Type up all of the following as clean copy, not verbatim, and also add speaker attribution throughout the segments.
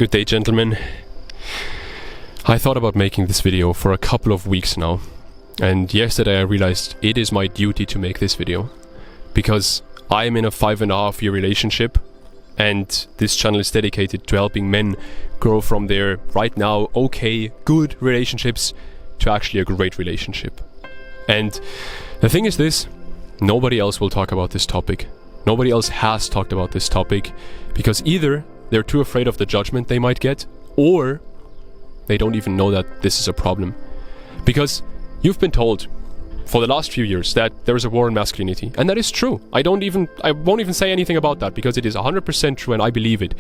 Speaker 1: Good day, gentlemen. I thought about making this video for a couple of weeks now, and yesterday I realized it is my duty to make this video because I am in a 5.5-year relationship, and this channel is dedicated to helping men grow from their right now okay, good relationships to actually a great relationship. And the thing is this, nobody else will talk about this topic. Nobody else has talked about this topic because either they're too afraid of the judgment they might get, or they don't even know that this is a problem. Because you've been told for the last few years that there is a war on masculinity, and that is true. I won't even say anything about that because it is 100% true and I believe it.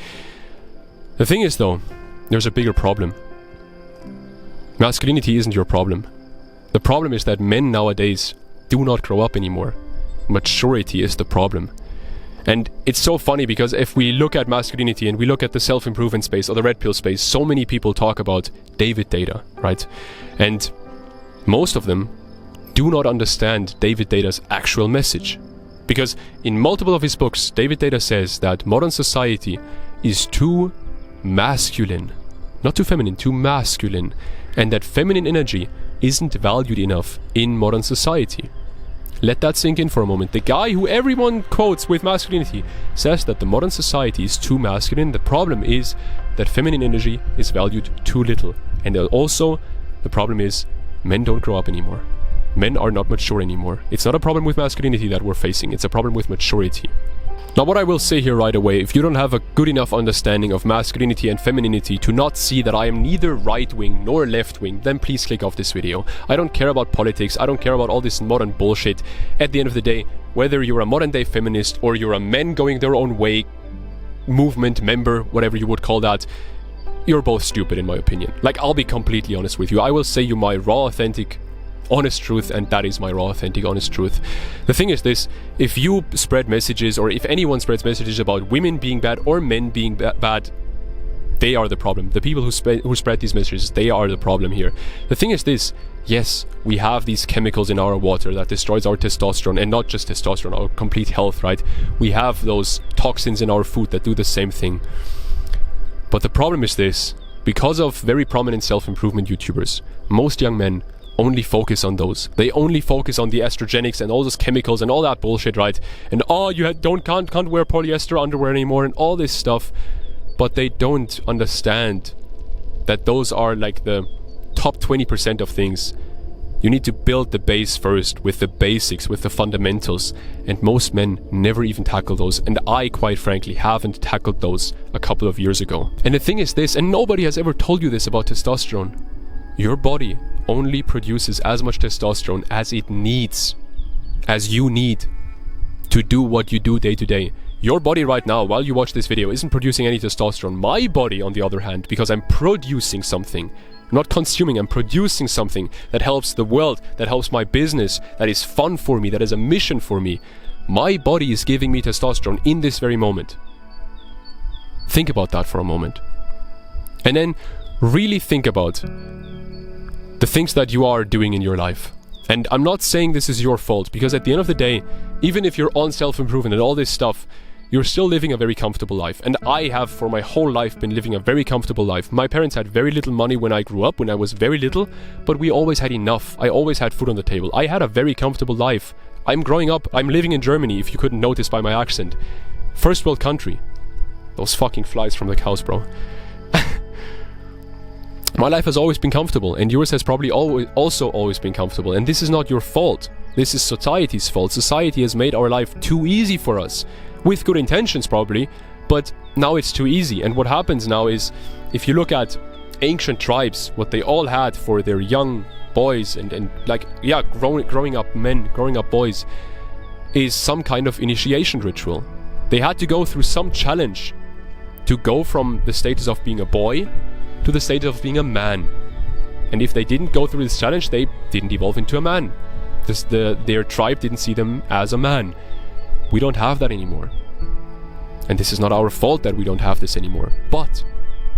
Speaker 1: The thing is though, there's a bigger problem. Masculinity isn't your problem. The problem is that men nowadays do not grow up anymore. Maturity is the problem. And it's so funny because if we look at masculinity and we look at the self-improvement space or the red pill space, so many people talk about David Data, right? And most of them do not understand David Data's actual message. Because in multiple of his books, David Data says that modern society is too masculine. Not too feminine, too masculine. And that feminine energy isn't valued enough in modern society. Let that sink in for a moment. The guy who everyone quotes with masculinity says that the modern society is too masculine. The problem is that feminine energy is valued too little. And also, the problem is men don't grow up anymore. Men are not mature anymore. It's not a problem with masculinity that we're facing, it's a problem with maturity. Now, what I will say here right away, if you don't have a good enough understanding of masculinity and femininity to not see that I am neither right-wing nor left-wing, then please click off this video. I don't care about politics, I don't care about all this modern bullshit. At the end of the day, whether you're a modern-day feminist or you're a men going their own way movement member, whatever you would call that, you're both stupid in my opinion. Like, I'll be completely honest with you. I will say you my raw, authentic, honest truth, and that is my raw, authentic, honest truth. The thing is this, if you spread messages, or if anyone spreads messages about women being bad or men being bad, they are the problem. The people who spread these messages, they are the problem here. The thing is this, yes, we have these chemicals in our water that destroys our testosterone, and not just testosterone, our complete health, right? We have those toxins in our food that do the same thing. But the problem is this, because of very prominent self-improvement YouTubers, most young men only focus on those. They only focus on the estrogenics and all those chemicals and all that bullshit, right? And oh, you can't wear polyester underwear anymore and all this stuff. But they don't understand that those are like the top 20% of things. You need to build the base first with the basics, with the fundamentals. And most men never even tackle those. And I, quite frankly, haven't tackled those a couple of years ago. And the thing is this, and nobody has ever told you this about testosterone. Your body only produces as much testosterone as it needs, as you need to do what you do day to day. Your body right now, while you watch this video, isn't producing any testosterone. My body, on the other hand, because I'm producing something, I'm not consuming, I'm producing something that helps the world, that helps my business, that is fun for me, that is a mission for me. My body is giving me testosterone in this very moment. Think about that for a moment. And then really think about the things that you are doing in your life. And I'm not saying this is your fault, because at the end of the day, even if you're on self-improvement and all this stuff, you're still living a very comfortable life. And I have for my whole life been living a very comfortable life. My parents had very little money when I grew up, when I was very little, but we always had enough. I always had food on the table. I had a very comfortable life. I'm growing up, I'm living in Germany, if you couldn't notice by my accent. First world country. Those fucking flies from the cows, bro. My life has always been comfortable, and yours has probably also always been comfortable, and this is not your fault. This is society's fault. Society has made our life too easy for us, with good intentions probably, but now it's too easy. And what happens now is, if you look at ancient tribes, what they all had for their young boys and like, yeah, growing up men, growing up boys, is some kind of initiation ritual. They had to go through some challenge to go from the status of being a boy to the state of being a man. And if they didn't go through this challenge, they didn't evolve into a man. Their tribe didn't see them as a man. We don't have that anymore. And this is not our fault that we don't have this anymore. But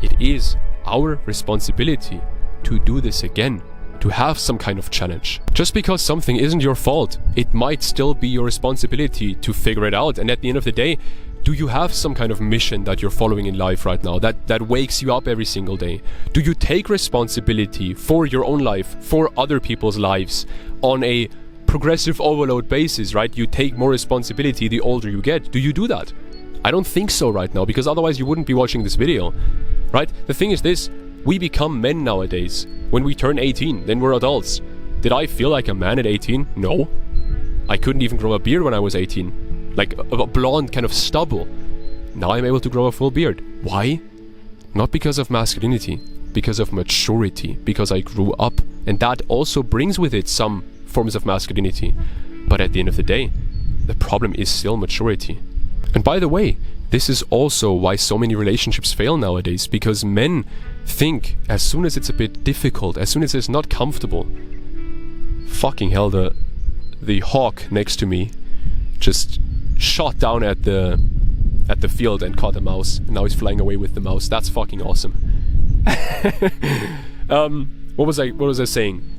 Speaker 1: it is our responsibility to do this again, to have some kind of challenge. Just because something isn't your fault, it might still be your responsibility to figure it out. And at the end of the day, Do you have some kind of mission that you're following in life right now that wakes you up every single day? Do you take responsibility for your own life, for other people's lives on a progressive overload basis, right? You take more responsibility the older you get. Do you do that? I don't think so right now, because otherwise you wouldn't be watching this video, right? The thing is this, we become men nowadays. When we turn 18, then we're adults. Did I feel like a man at 18? No. I couldn't even grow a beard when I was 18. Like a blonde kind of stubble. Now I'm able to grow a full beard. Why? Not because of masculinity, because of maturity, because I grew up. And that also brings with it some forms of masculinity. But at the end of the day, the problem is still maturity. And by the way, this is also why so many relationships fail nowadays, because men think as soon as it's a bit difficult, as soon as it's not comfortable, fucking hell, the hawk next to me just shot down at the field and caught a mouse, and now he's flying away with the mouse. That's fucking awesome. What was I saying?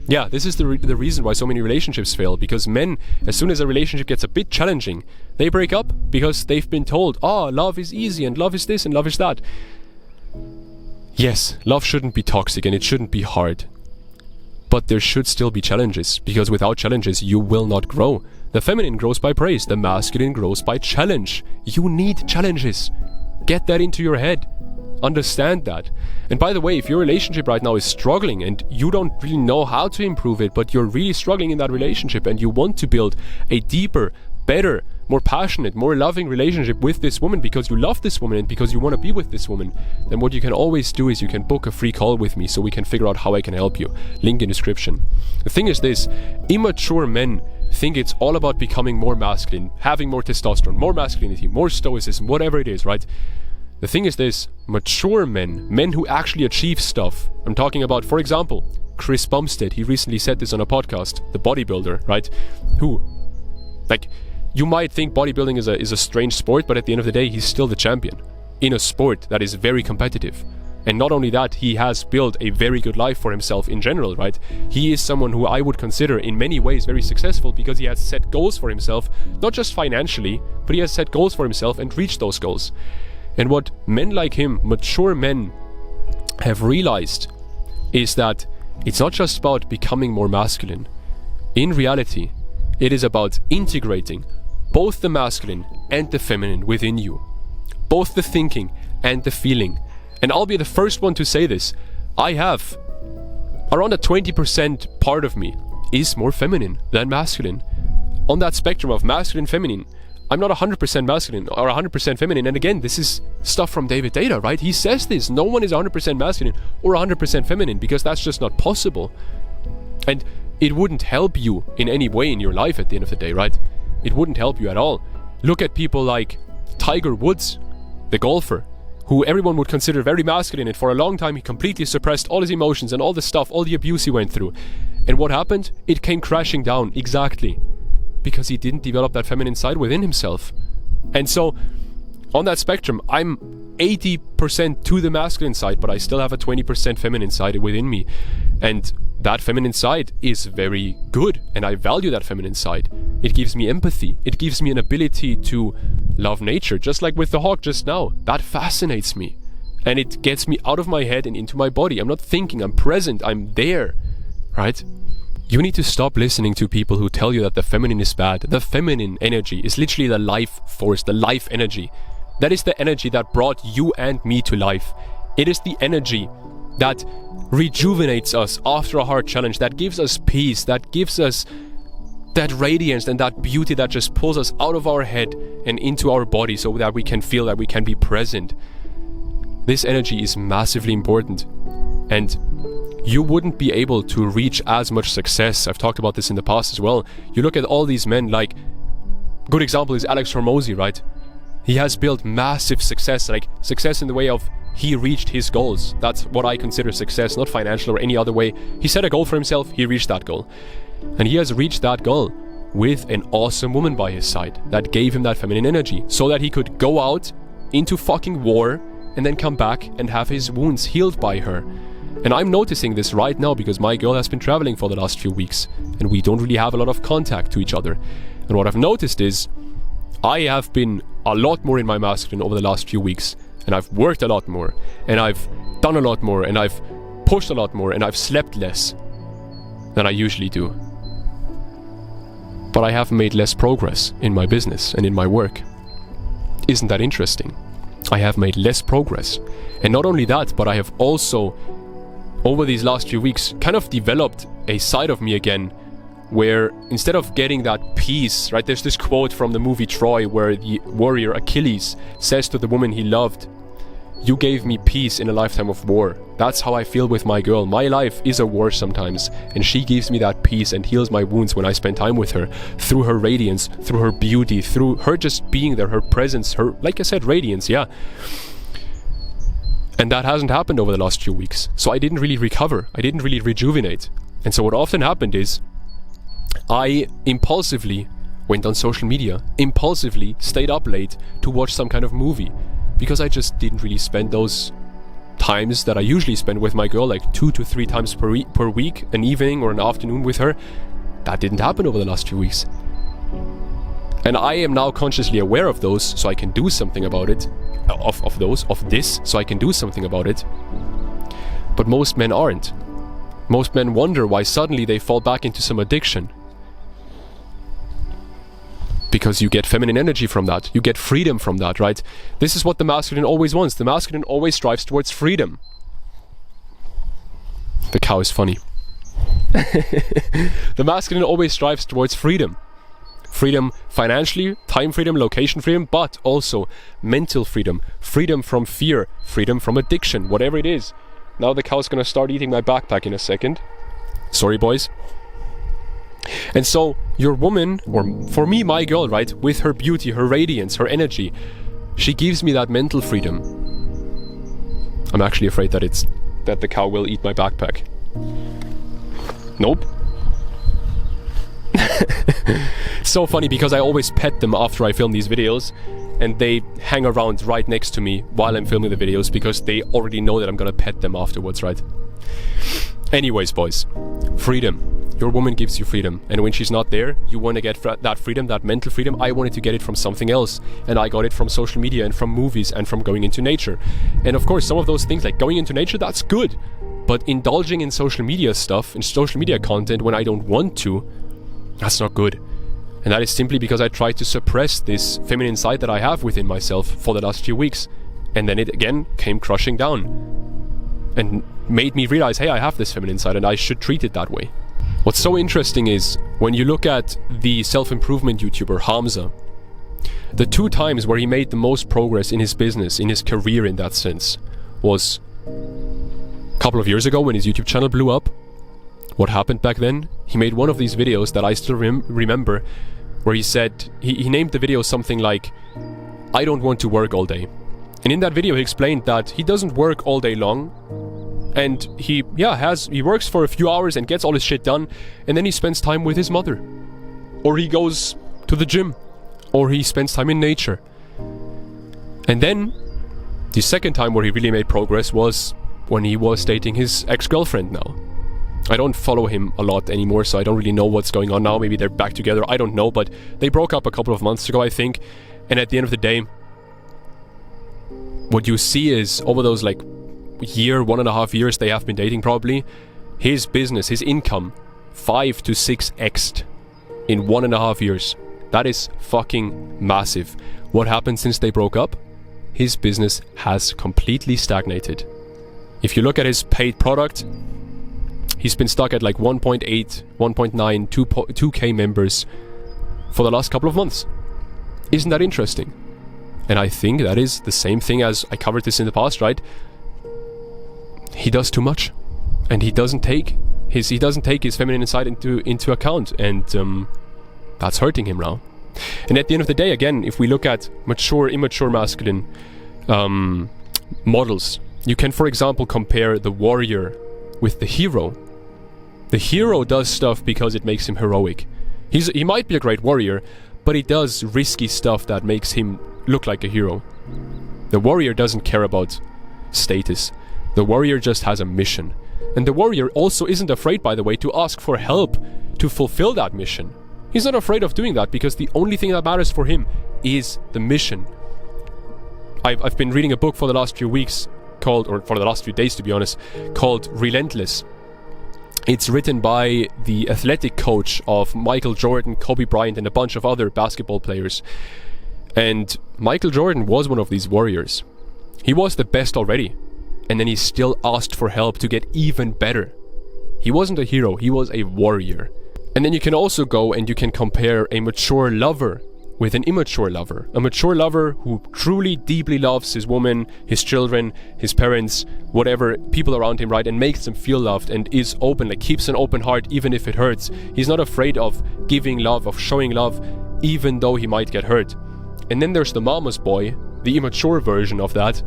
Speaker 1: Yeah, this is the reason why so many relationships fail, because men, as soon as a relationship gets a bit challenging, they break up because they've been told, love is easy and love is this and love is that. Yes, love shouldn't be toxic and it shouldn't be hard. But there should still be challenges, because without challenges you will not grow. The feminine grows by praise, the masculine grows by challenge. You need challenges. Get that into your head. Understand that. And by the way, if your relationship right now is struggling and you don't really know how to improve it, but you're really struggling in that relationship and you want to build a deeper, better, more passionate, more loving relationship with this woman because you love this woman and because you want to be with this woman, then what you can always do is you can book a free call with me so we can figure out how I can help you. Link in description. The thing is this, immature men think it's all about becoming more masculine, having more testosterone, more masculinity, more stoicism, whatever it is, right? The thing is this, mature men who actually achieve stuff, I'm talking about, for example, Chris Bumstead, he recently said this on a podcast, the bodybuilder, right? Who, like, you might think bodybuilding is a strange sport, but at the end of the day, he's still the champion in a sport that is very competitive. And not only that, he has built a very good life for himself in general, right? He is someone who I would consider in many ways very successful because he has set goals for himself, not just financially, but he has set goals for himself and reached those goals. And what men like him, mature men, have realized is that it's not just about becoming more masculine. In reality, it is about integrating both the masculine and the feminine within you. Both the thinking and the feeling. And I'll be the first one to say this. I have around a 20% part of me is more feminine than masculine. On that spectrum of masculine, feminine, I'm not 100% masculine or 100% feminine. And again, this is stuff from David Data, right? He says this. No one is 100% masculine or 100% feminine because that's just not possible. And it wouldn't help you in any way in your life at the end of the day, right? It wouldn't help you at all. Look at people like Tiger Woods, the golfer, who everyone would consider very masculine, and for a long time he completely suppressed all his emotions and all the stuff, all the abuse he went through. And what happened? It came crashing down, exactly. Because he didn't develop that feminine side within himself. And so, on that spectrum, I'm 80% to the masculine side, but I still have a 20% feminine side within me. And that feminine side is very good, and I value that feminine side. It gives me empathy. It gives me an ability to love nature, just like with the hawk just now. That fascinates me. And it gets me out of my head and into my body. I'm not thinking, I'm present, I'm there. Right? You need to stop listening to people who tell you that the feminine is bad. The feminine energy is literally the life force, the life energy. That is the energy that brought you and me to life. It is the energy that rejuvenates us after a hard challenge, that gives us peace, that gives us that radiance and that beauty that just pulls us out of our head and into our body so that we can feel that we can be present. This energy is massively important, and you wouldn't be able to reach as much success. I've talked about this in the past as well. You look at all these men, like, good example is Alex Hormozy, right? He has built massive success, like success in the way of he reached his goals. That's what I consider success, not financial or any other way. He set a goal for himself, he reached that goal. And he has reached that goal with an awesome woman by his side that gave him that feminine energy so that he could go out into fucking war and then come back and have his wounds healed by her. And I'm noticing this right now because my girl has been traveling for the last few weeks and we don't really have a lot of contact to each other. And what I've noticed is I have been a lot more in my masculine over the last few weeks, and I've worked a lot more, and I've done a lot more, and I've pushed a lot more, and I've slept less than I usually do. But I have made less progress in my business and in my work. Isn't that interesting? I have made less progress. And not only that, but I have also, over these last few weeks, kind of developed a side of me again where instead of getting that peace, right, there's this quote from the movie Troy where the warrior Achilles says to the woman he loved, "You gave me peace in a lifetime of war." That's how I feel with my girl. My life is a war sometimes, and she gives me that peace and heals my wounds when I spend time with her, through her radiance, through her beauty, through her just being there, her presence, her, like I said, radiance, yeah. And that hasn't happened over the last few weeks. So I didn't really recover. I didn't really rejuvenate. And so what often happened is I impulsively went on social media, impulsively stayed up late to watch some kind of movie, because I just didn't really spend those times that I usually spend with my girl, like 2 to 3 times per week, an evening or an afternoon with her. That didn't happen over the last few weeks. And I am now consciously aware of those, so I can do something about it. Of this, so I can do something about it. But most men aren't. Most men wonder why suddenly they fall back into some addiction. Because you get feminine energy from that. You get freedom from that, right? This is what the masculine always wants. The masculine always strives towards freedom. The cow is funny. The masculine always strives towards freedom. Freedom financially, time freedom, location freedom, but also mental freedom. Freedom from fear, freedom from addiction, whatever it is. Now the cow's gonna start eating my backpack in a second. Sorry, boys. And so your woman, or for me, my girl, right, with her beauty, her radiance, her energy, she gives me that mental freedom. I'm actually afraid that the cow will eat my backpack. Nope. It's so funny because I always pet them after I film these videos, and they hang around right next to me while I'm filming the videos because they already know that I'm gonna pet them afterwards, right? Anyways, boys, freedom. Your woman gives you freedom, and when she's not there, you want to get that freedom, that mental freedom. I wanted to get it from something else, and I got it from social media and from movies and from going into nature. And of course, some of those things, like going into nature, that's good, but indulging in social media stuff, in social media content when I don't want to, that's not good. And that is simply because I tried to suppress this feminine side that I have within myself for the last few weeks, and then it again came crushing down and made me realize, hey, I have this feminine side and I should treat it that way. What's so interesting is when you look at the self-improvement YouTuber Hamza, the 2 times where he made the most progress in his business, in his career in that sense, was a couple of years ago when his YouTube channel blew up. What happened back then? He made one of these videos that I still remember, where he said, he named the video something like, "I don't want to work all day." And in that video he explained that he doesn't work all day long, and he works for a few hours and gets all his shit done, and then he spends time with his mother, or he goes to the gym, or he spends time in nature. And then the second time where he really made progress was when he was dating his ex-girlfriend now. I don't follow him a lot anymore, so I don't really know what's going on now. Maybe they're back together, I don't know, but they broke up a couple of months ago, I think. And at the end of the day, what you see is over those like 1.5 years they have been dating probably, his business, his income 5 to 6x'd in 1.5 years. That is fucking massive. What happened since they broke up? His business has completely stagnated. If you look at his paid product, he's been stuck at like 1.8, 1.9, 2k members for the last couple of months. Isn't that interesting? And I think that is the same thing as I covered this in the past, right? He does too much, and he doesn't take his feminine side into account, and that's hurting him now. And at the end of the day, again, if we look at mature, immature masculine models, you can, for example, compare the warrior with the hero. The hero does stuff because it makes him heroic. He might be a great warrior, but he does risky stuff that makes him look like a hero. The warrior doesn't care about status. The warrior just has a mission. And the warrior also isn't afraid, by the way, to ask for help to fulfill that mission. He's not afraid of doing that because the only thing that matters for him is the mission. I've been reading a book for the last few weeks called, or for the last few days to be honest, called Relentless. It's written by the athletic coach of Michael Jordan, Kobe Bryant, and a bunch of other basketball players. And Michael Jordan was one of these warriors. He was the best already, and then he still asked for help to get even better. He wasn't a hero, he was a warrior. And then you can also go and you can compare a mature lover with an immature lover. A mature lover who truly deeply loves his woman, his children, his parents, whatever, people around him, right, and makes them feel loved and is open, like keeps an open heart even if it hurts. He's not afraid of giving love, of showing love, even though he might get hurt. And then there's the mama's boy, the immature version of that,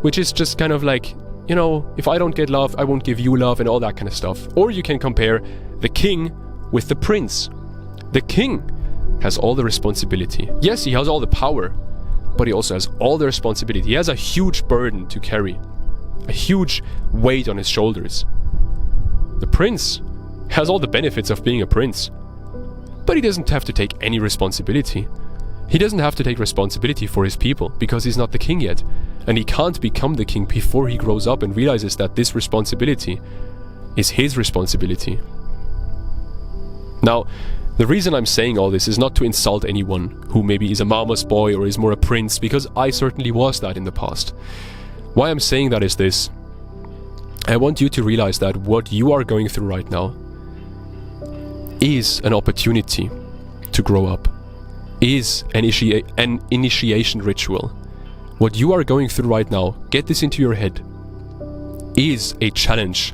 Speaker 1: which is just kind of like, you know, if I don't get love, I won't give you love and all that kind of stuff. Or you can compare the king with the prince. The king has all the responsibility. Yes, he has all the power, but he also has all the responsibility. He has a huge burden to carry, a huge weight on his shoulders. The prince has all the benefits of being a prince, but he doesn't have to take any responsibility. He doesn't have to take responsibility for his people because he's not the king yet, and he can't become the king before he grows up and realizes that this responsibility is his responsibility. Now, the reason I'm saying all this is not to insult anyone who maybe is a mama's boy or is more a prince, because I certainly was that in the past. Why I'm saying that is this. I want you to realize that what you are going through right now is an opportunity to grow up, is an initiation ritual. What you are going through right now, get this into your head, is a challenge.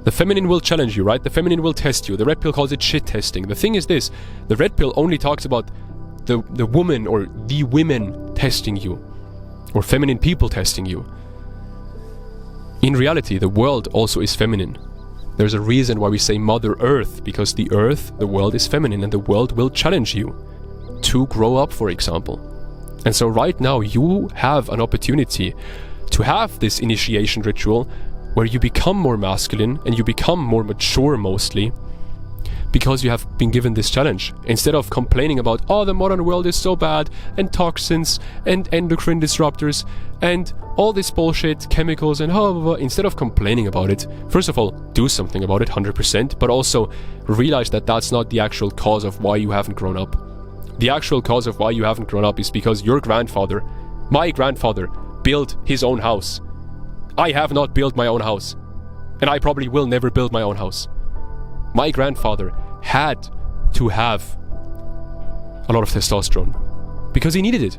Speaker 1: The feminine will challenge you, right? The feminine will test you. The red pill calls it shit testing. The thing is this, the red pill only talks about the woman or the women testing you, or feminine people testing you. In reality, the world also is feminine. There's a reason why we say Mother Earth, because the earth, the world is feminine, and the world will challenge you to grow up, for example. And so right now you have an opportunity to have this initiation ritual where you become more masculine and you become more mature mostly because you have been given this challenge. Instead of complaining about, oh, the modern world is so bad, and toxins and endocrine disruptors and all this bullshit, chemicals and blah, blah, blah. Instead of complaining about it, first of all, do something about it 100%, but also realize that that's not the actual cause of why you haven't grown up. The actual cause of why you haven't grown up is because your grandfather, my grandfather, built his own house. I have not built my own house, and I probably will never build my own house. My grandfather had to have a lot of testosterone because he needed it.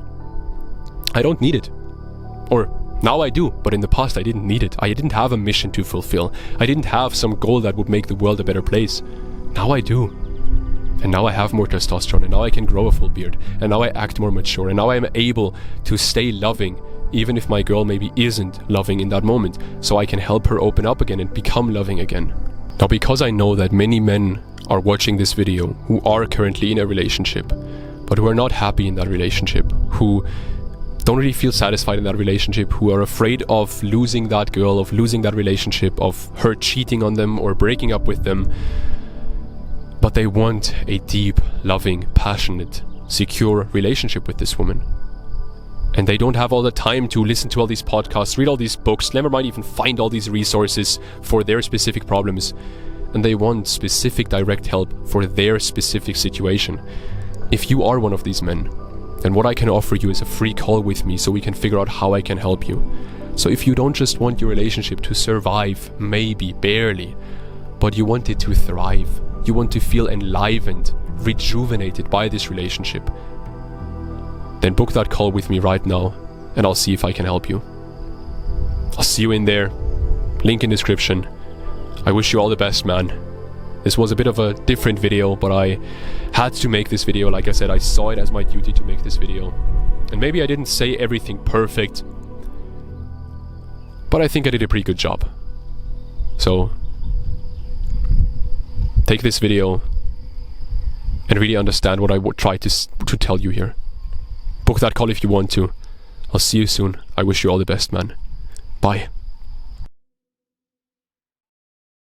Speaker 1: I don't need it. Or now I do, but in the past I didn't need it. I didn't have a mission to fulfill. I didn't have some goal that would make the world a better place. Now I do. And now I have more testosterone, and now I can grow a full beard, and now I act more mature, and now I am able to stay loving even if my girl maybe isn't loving in that moment, so I can help her open up again and become loving again. Now, because I know that many men are watching this video who are currently in a relationship, but who are not happy in that relationship, who don't really feel satisfied in that relationship, who are afraid of losing that girl, of losing that relationship, of her cheating on them or breaking up with them, but they want a deep, loving, passionate, secure relationship with this woman. And they don't have all the time to listen to all these podcasts, read all these books, never mind even find all these resources for their specific problems. And they want specific direct help for their specific situation. If you are one of these men, then what I can offer you is a free call with me so we can figure out how I can help you. So if you don't just want your relationship to survive, maybe, barely, but you want it to thrive, you want to feel enlivened, rejuvenated by this relationship, then book that call with me right now, and I'll see if I can help you. I'll see you in there. Link in description. I wish you all the best, man. This was a bit of a different video, but I had to make this video. Like I said, I saw it as my duty to make this video. And maybe I didn't say everything perfect, but I think I did a pretty good job. So, take this video and really understand what I would try to tell you here. Book that call if you want to. I'll see you soon. I wish you all the best, man. Bye.